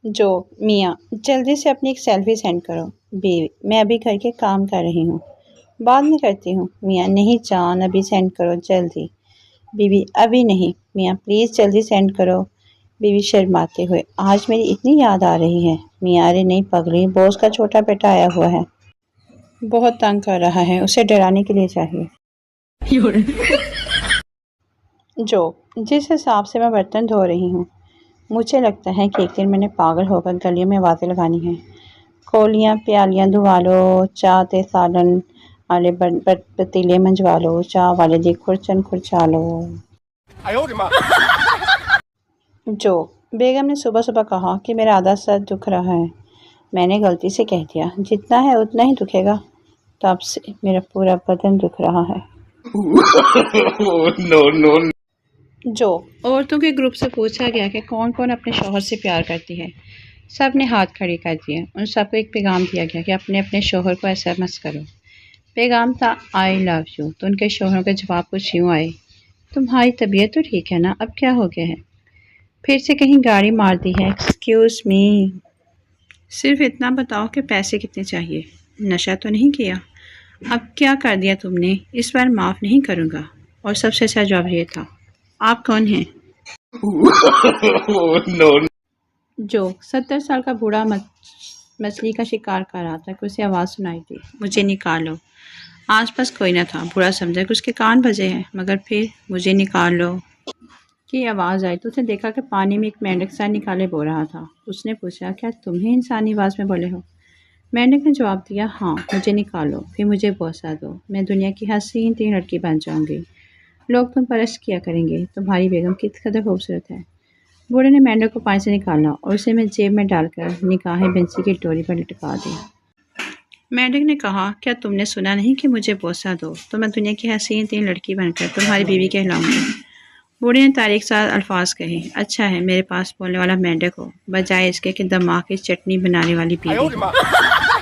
جو میاں جلدی سے اپنی ایک سیلفی سینڈ کرو۔ بیوی میں ابھی گھر کے کام کر رہی ہوں، بعد میں کرتی ہوں۔ میاں نہیں جان ابھی سینڈ کرو جلدی۔ بیوی ابھی نہیں میاں پلیز جلدی سینڈ کرو۔ بیوی شرماتے ہوئے آج میری اتنی یاد آ رہی ہے۔ میاں ارے نہیں پگلی، باس کا چھوٹا بیٹا آیا ہوا ہے، بہت تنگ کر رہا ہے، اسے ڈرانے کے لیے چاہیے۔ جو جس حساب سے میں برتن دھو رہی ہوں مجھے لگتا ہے کہ ایک دن میں نے پاگل ہو کر گلیوں میں آوازیں لگانی ہیں۔ کولیاں پیالیاں دھوا لو، چاہتے سالن والے پتیلے منجوا لو، چاہ والے دی کھرچن کھرچا لو۔ جو بیگم نے صبح صبح کہا کہ میرا آدھا سر دکھ رہا ہے۔ میں نے غلطی سے کہہ دیا جتنا ہے اتنا ہی دکھے گا، تب سے میرا پورا بدن دکھ رہا ہے۔ جو عورتوں کے گروپ سے پوچھا گیا کہ کون کون اپنے شوہر سے پیار کرتی ہے، سب نے ہاتھ کھڑے کر دیے۔ ان سب کو ایک پیغام دیا گیا کہ اپنے اپنے شوہر کو SMS کرو۔ پیغام تھا I love you۔ تو ان کے شوہروں کے جواب کچھ یوں آئے، تمہاری طبیعت تو ٹھیک ہے نا، اب کیا ہو گیا ہے؟ پھر سے کہیں گاڑی مار دی ہے، ایکسکیوز می، صرف اتنا بتاؤ کہ پیسے کتنے چاہیے، نشہ تو نہیں کیا؟ اب کیا کر دیا تم نے، اس بار معاف نہیں کروں گا۔ اور سب سے اچھا جواب یہ تھا، آپ کون ہیں؟ جو 70 سال کا بوڑھا مچھلی کا شکار کر رہا تھا کہ اسے آواز سنائی دی، مجھے نکالو۔ آس پاس کوئی نہ تھا، بوڑھا سمجھا کہ اس کے کان بجے ہیں، مگر پھر مجھے نکالو کی آواز آئی تو اس نے دیکھا کہ پانی میں ایک مینڈک سر نکالے بول رہا تھا۔ اس نے پوچھا، کیا تمہیں انسانی آواز میں بولے ہو؟ مینڈک نے جواب دیا، ہاں مجھے نکالو، پھر مجھے بوسہ دو، میں دنیا کی حسین ترین لڑکی بن جاؤں گی، لوگ تم پر عشق کیا کریں گے، تمہاری بیگم کس قدر خوبصورت ہے۔ بوڑھے نے مینڈک کو پانی سے نکالا اور اسے میں جیب میں ڈال کر نکاح بنسی کی ڈوری پر لٹکا دی۔ مینڈک نے کہا، کیا تم نے سنا نہیں کہ مجھے بوسہ دو تو میں دنیا کی حسین ترین لڑکی بن کر تمہاری بیوی کہلاؤں گی۔ بوڑھے نے تاریخ ساز الفاظ کہے، اچھا ہے میرے پاس بولنے والا مینڈک ہو، بجائے اس کے کہ دماغ کی چٹنی بنانے والی بیوی۔